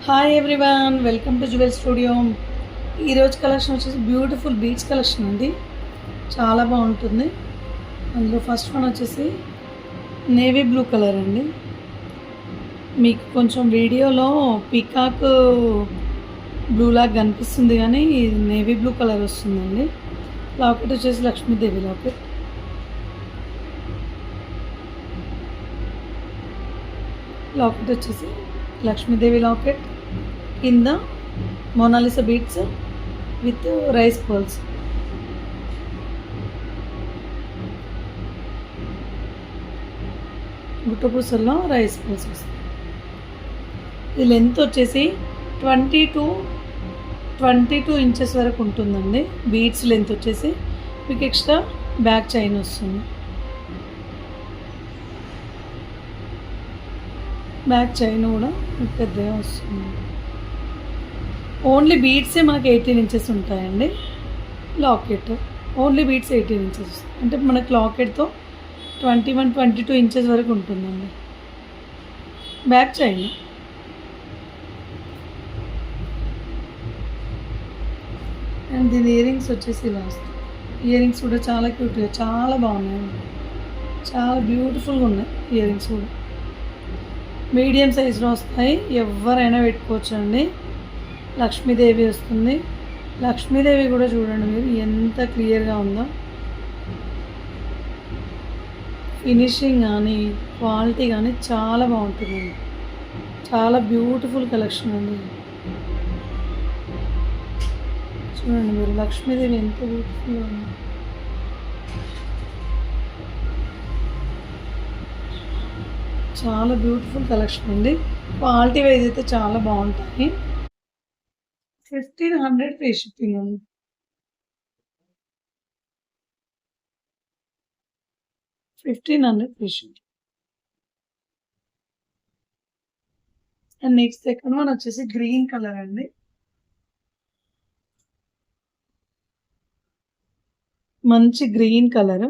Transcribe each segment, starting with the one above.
Hi everyone, welcome to jewel studio. ఈరోజు collection వచ్చేసి beautiful beach collection అండి. చాలా బాగుంటుంది. అందులో ఫస్ట్ వన్ వచ్చేసి నేవీ బ్లూ కలర్ అండి. మీకు కొంచెం వీడియోలో పీకాక్ బ్లూ లాగా కనిపిస్తుంది, కానీ ఇది నేవీ బ్లూ కలర్ వస్తుందండి. లాకెట్ వచ్చేసి లక్ష్మీదేవి లాకెట్. లాకెట్ వచ్చేసి లక్ష్మీదేవి లాకెట్, కింద Mona Lisa beads with rice pearls. గుట్టపూసల్లో రైస్ పర్ల్స్ వస్తాయి. ఈ లెంత్ వచ్చేసి 22 ఇంచెస్ వరకు ఉంటుందండి. బీట్స్ లెంత్ వచ్చేసి మీకు ఎక్స్ట్రా బ్యాక్ చైన్ వస్తుంది. బ్యాక్ చైన్ కూడా పెద్దగా వస్తుంది. ఓన్లీ బీట్సే మనకి 18 ఇంచెస్ ఉంటాయండి. లాకెట్ ఓన్లీ బీట్స్ 18 ఇంచెస్, అంటే మనకి లాకెట్తో 21-22 ఇంచెస్ వరకు ఉంటుందండి. Back chain. అండ్ దీని ఇయర్ రింగ్స్ వచ్చేసి ఇలా వస్తాయి. ఇయర్ రింగ్స్ కూడా చాలా క్యూట్గా చాలా బాగున్నాయండి. చాలా బ్యూటిఫుల్గా ఉన్నాయి ఇయర్ రింగ్స్ కూడా. మీడియం సైజులో వస్తాయి, ఎవరైనా పెట్టుకోవచ్చు అండి. లక్ష్మీదేవి వస్తుంది. లక్ష్మీదేవి కూడా చూడండి మీరు ఎంత క్లియర్గా ఉందో. ఫినిషింగ్ కానీ క్వాలిటీ కానీ చాలా బాగుంటుందండి. చాలా బ్యూటిఫుల్ కలెక్షన్ అండి. చూడండి మీరు లక్ష్మీదేవి ఎంత బ్యూటిఫుల్గా ఉంది. చాలా బ్యూటిఫుల్ కలెక్షన్ అండి. క్వాలిటీ వైజ్ అయితే చాలా బాగుంటాయి. 1500 ఫ్రీ షిప్పింగ్ అండి. $1500 free shipping. And next second one వచ్చేసి గ్రీన్ కలర్ అండి. మంచి గ్రీన్ కలర్.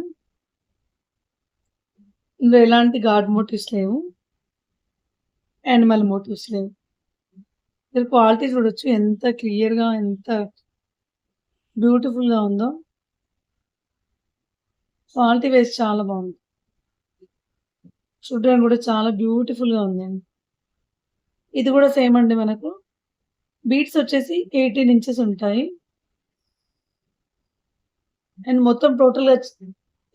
ఇందులో ఎలాంటి గాడ్ మోటివ్స్ లేవు, యానిమల్ మోటివ్స్ లేవు. మీరు క్వాలిటీ చూడొచ్చు ఎంత క్లియర్గా ఎంత బ్యూటిఫుల్గా ఉందో. క్వాలిటీ వైజ్ చాలా బాగుంది. చూడడానికి కూడా చాలా బ్యూటిఫుల్గా ఉందండి. ఇది కూడా సేమ్ అండి. మనకు బీట్స్ వచ్చేసి 18 ఇంచెస్ ఉంటాయి. అండ్ మొత్తం టోటల్గా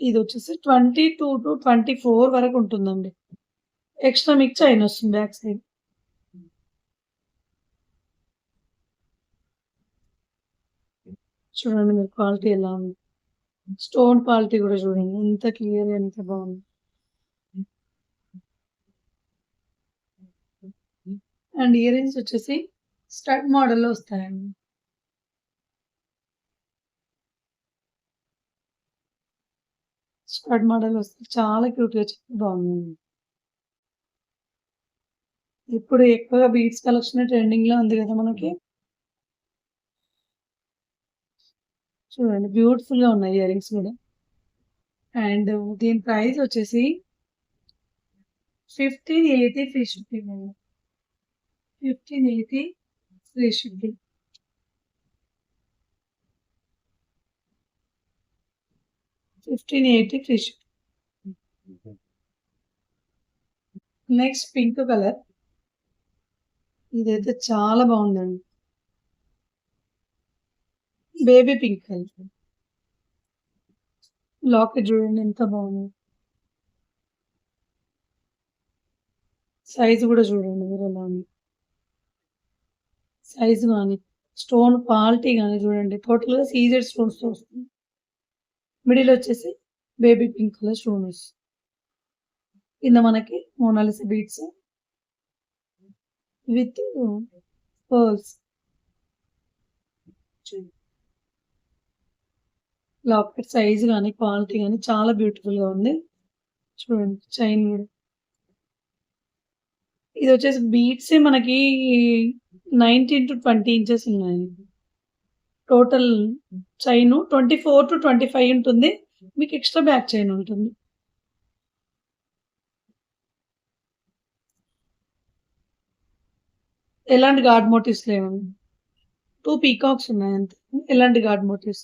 ఇది వచ్చేసి 22-24 వరకు ఉంటుందండి. ఎక్స్ట్రా మీకు చైన్ వస్తుంది బ్యాక్ సైడ్. చూడండి మీరు క్వాలిటీ ఎలా ఉంది. స్టోన్ క్వాలిటీ కూడా చూడండి ఎంత క్లియర్ ఎంత బాగుంది. అండ్ ఇయర్ రింగ్స్ వచ్చేసి స్టడ్ మోడల్లో వస్తాయండి. స్టడ్ మోడల్ వస్తాయి, చాలా క్యూట్గా చాలా బాగుంది. ఇప్పుడు ఎక్కువగా బీట్స్ కలెక్షన్ ట్రెండింగ్లో ఉంది కదా మనకి. చూడండి బ్యూటిఫుల్గా ఉన్నాయి ఇయర్ రింగ్స్ కూడా. అండ్ దీని ప్రైస్ వచ్చేసి 1580 ఫ్రీ షిప్పింగ్ అండి. 1580 free shipping. 1580 free shipping. Next pink colour. ఇదైతే చాలా బాగుందండి. Baby pink colour. లాకెట్ చూడండి ఎంత బాగుంది. సైజు కూడా చూడండి మీరు ఎలా ఉంది. సైజు కానీ స్టోన్ క్వాలిటీ కానీ చూడండి. టోటల్గా సీజెడ్ స్టోన్స్తో వస్తుంది. మిడిల్ వచ్చేసి బేబీ పింక్ కలర్ స్టోన్ వస్తుంది. కింద మనకి Mona Lisa beads with pearls. Locket size కానీ క్వాలిటీ కానీ చాలా బ్యూటిఫుల్గా ఉంది. చూడండి చైన్ కూడా. ఇది వచ్చేసి బీట్సే మనకి 19-20 ఇంచెస్ ఉన్నాయి. టోటల్ చైన్ 24-25 ఉంటుంది. మీకు ఎక్స్ట్రా బ్యాక్ చైన్ ఉంటుంది. ఎలాంటి గాడ్ మోటివ్స్ లేవండి. 2 పీకాక్స్ ఉన్నాయి అంతే. ఎలాంటి god motifs.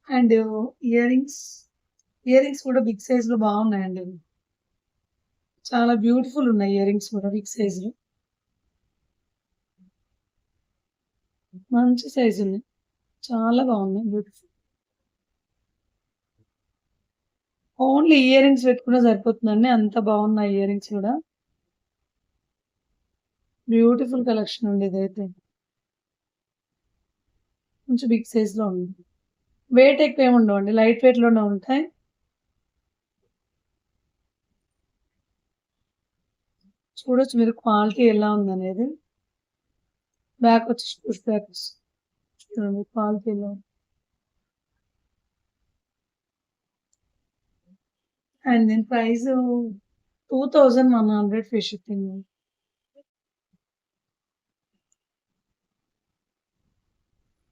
And ear rings, ear rings కూడా బిగ్ సైజ్‌లో బాగున్నాయండి. చాలా బ్యూటిఫుల్ ఉన్నాయి ఇయర్ రింగ్స్ కూడా బిగ్ సైజ్‌లో. మంచి సైజ్ ఉన్నాయి. చాలా బాగున్నాయి. బ్యూటిఫుల్. ఓన్లీ ఇయర్ రింగ్స్ పెట్టుకున్నా సరిపోతుందండి. అంత బాగున్నాయి ఇయర్ రింగ్స్ కూడా. బ్యూటిఫుల్ కలెక్షన్ అండి ఇదైతే. కొంచెం బిగ్ సైజ్‌లో ఉంది. వెయిట్ ఎక్కువ ఏమి ఉండవండి. లైట్ వెయిట్‌లోనే ఉంటాయి. చూడొచ్చు మీరు క్వాలిటీ ఎలా ఉందనేది. బ్యాక్ వచ్చేసి పుష్ బ్యాక్ వస్తుంది. చూడండి క్వాలిటీ ఎలా ఉంది. అండ్ దీని price 2100 free shipping.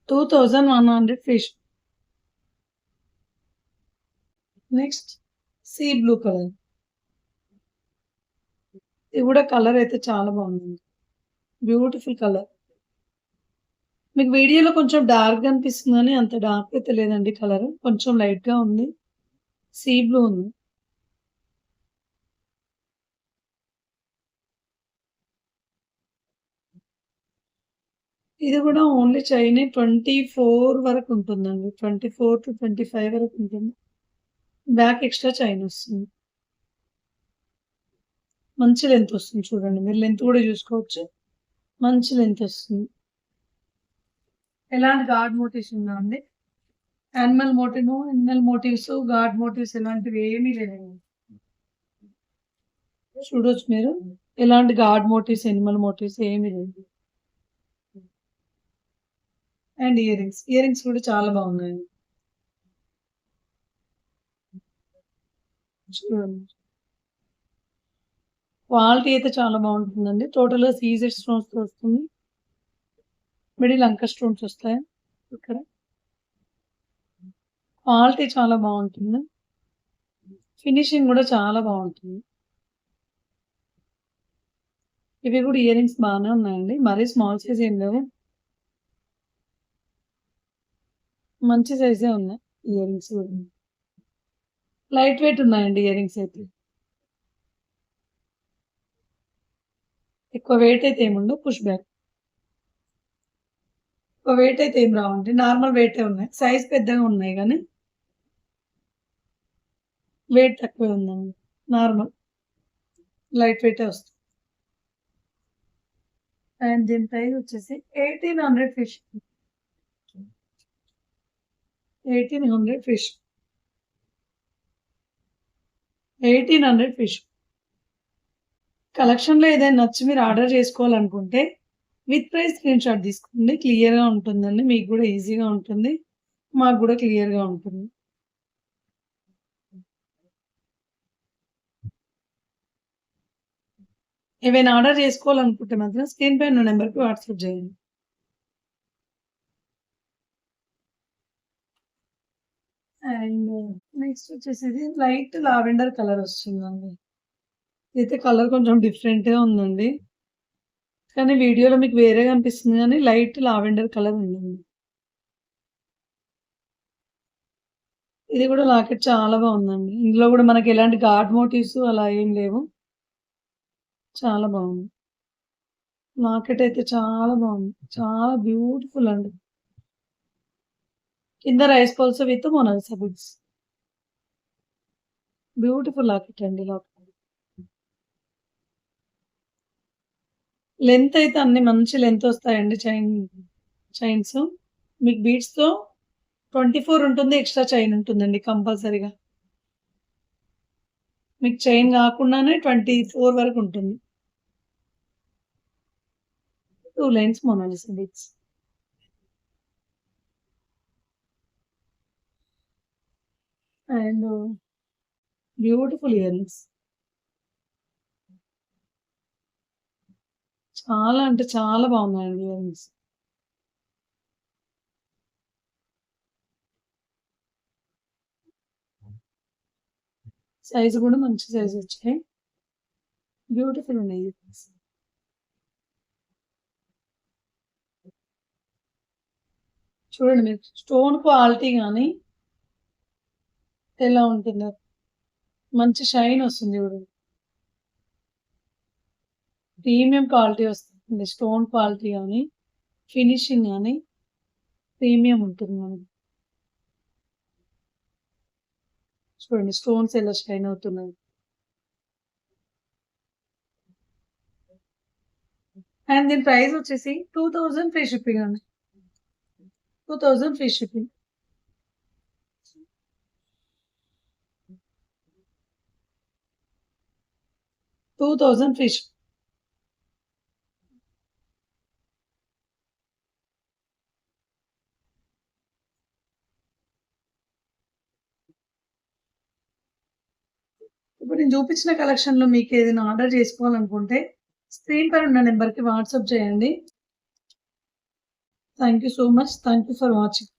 2100 free ship. Next sea blue colour. ఇది కూడా కలర్ అయితే చాలా బాగుందండి. Beautiful colour. మీకు వీడియోలో కొంచెం డార్క్‌గా అనిపిస్తుంది గానీ అంత డార్క్ అయితే లేదండి కలర్. కొంచెం లైట్‌గా ఉంది. సీ బ్లూ ఉంది. ఇది కూడా ఓన్లీ చైనే 24 వరకు ఉంటుందండి. 24-25 వరకు ఉంటుంది. బ్యాక్ ఎక్స్‌ట్రా చైన్ వస్తుంది. మంచి లెంత్ వస్తుంది చూడండి. మీరు లెంత్ కూడా చూసుకోవచ్చు. మంచి లెంత్ వస్తుంది. ఎలాంటి గాడ్ మోటివ్స్ ఉన్నాయండి. యానిమల్ మోటివ్స్, గాడ్ మోటివ్స్ ఇలాంటివి ఏమీ లేవండి. చూడొచ్చు మీరు. ఎలాంటి గాడ్ మోటివ్స్, యానిమల్ మోటివ్స్ ఏమీ లేవు. And ear rings. Ear rings కూడా చాలా బాగున్నాయండి. చూడండి. క్వాలిటీ అయితే చాలా బాగుంటుందండి. టోటల్‌గా సీజెడ్ స్టోన్స్‌తో వస్తుంది. మిడిల్ అంక స్టోన్స్ వస్తాయి ఇక్కడ. క్వాలిటీ చాలా బాగుంటుంది. ఫినిషింగ్ కూడా చాలా బాగుంటుంది. ఇవి కూడా ఇయర్ రింగ్స్ బాగానే ఉన్నాయండి. మరీ స్మాల్ సైజ్ ఏం లేవు. మంచి సైజే ఉన్నాయి ఇయర్ రింగ్స్ కూడా. లైట్ వెయిట్ ఉన్నాయండి ఇయర్ రింగ్స్ అయితే. ఎక్కువ వెయిట్ అయితే ఏముండవు. Push back. ఎక్కువ వెయిట్ అయితే ఏం రావండి. నార్మల్ వెయిటే ఉన్నాయి. సైజ్ పెద్దగా ఉన్నాయి గానీ వెయిట్ తక్కువే ఉందండి. నార్మల్. లైట్ వెయిటే వస్తుంది. అండ్ దీని ప్రైస్ వచ్చేసి 1800 ఫిష్. 1800 ఫిష్. 1800 ఫిష్. కలెక్షన్‌లో ఏదైనా నచ్చి మీరు ఆర్డర్ చేసుకోవాలనుకుంటే విత్ ప్రైస్ స్క్రీన్‌షాట్ తీసుకోండి. క్లియర్‌గా ఉంటుందండి. మీకు కూడా ఈజీగా ఉంటుంది. మాకు కూడా క్లియర్‌గా ఉంటుంది. ఏవైనా ఆర్డర్ చేసుకోవాలనుకుంటే మాత్రం స్క్రీన్ పై ఉన్న నంబర్‌కి వాట్సాప్ చేయండి. అండ్ నెక్స్ట్ వచ్చేసి ఇది లైట్ లావెండర్ కలర్ వస్తుందండి. ఇదైతే కలర్ కొంచెం డిఫరెంట్‌గా ఉందండి. కానీ వీడియోలో మీకు వేరేగా అనిపిస్తుంది గానీ లైట్ లావెండర్ కలర్ ఉందండి. ఇది కూడా లాకెట్ చాలా బాగుందండి. ఇందులో కూడా మనకి ఎలాంటి గాడ్ మోటివ్స్ అలా ఏం లేవు. చాలా బాగుంది. లాకెట్ అయితే చాలా బాగుంది. చాలా బ్యూటిఫుల్ అండి. కింద rice pearls with Mona Lisa beads. Beautiful locket అండి లాకెట్. లెంత్ అయితే అన్ని మంచి లెంత్ వస్తాయండి చైన్స్. మీకు బీడ్స్‌తో 24 ఉంటుంది. ఎక్స్‌ట్రా చైన్ ఉంటుందండి కంపల్సరీగా. మీకు చైన్ కాకుండానే 24 వరకు ఉంటుంది. 2 lines Mona Lisa beads. And beautiful ear rings. చాలా అంటే చాలా బాగున్నాయండి ఇయర్ రింగ్స్. సైజ్ కూడా మంచి సైజ్ వచ్చాయి. బ్యూటిఫుల్ ఉన్నాయి. చూడండి మీరు స్టోన్ క్వాలిటీ గాని ఎలా ఉంటుందో. మంచి షైన్ వస్తుంది చూడండి. ప్రీమియం క్వాలిటీ వస్తుంది. స్టోన్ క్వాలిటీ గాని, ఫినిషింగ్ గాని ప్రీమియం ఉంటుంది మనకి. చూడండి స్టోన్స్ ఎలా షైన్ అవుతున్నాయి. అండ్ దీని ప్రైస్ వచ్చేసి 2000 ఫ్రీ షిప్పింగ్ అండి. 2000 ఫ్రీ షిప్పింగ్. 2000 free shipping. ఇప్పుడు నేను చూపించిన కలెక్షన్‌లో మీకు ఏదైనా ఆర్డర్ చేసుకోవాలనుకుంటే స్క్రీన్ పైన ఉన్న నెంబర్‌కి వాట్సాప్ చేయండి. Thank you so much. Thank you for watching.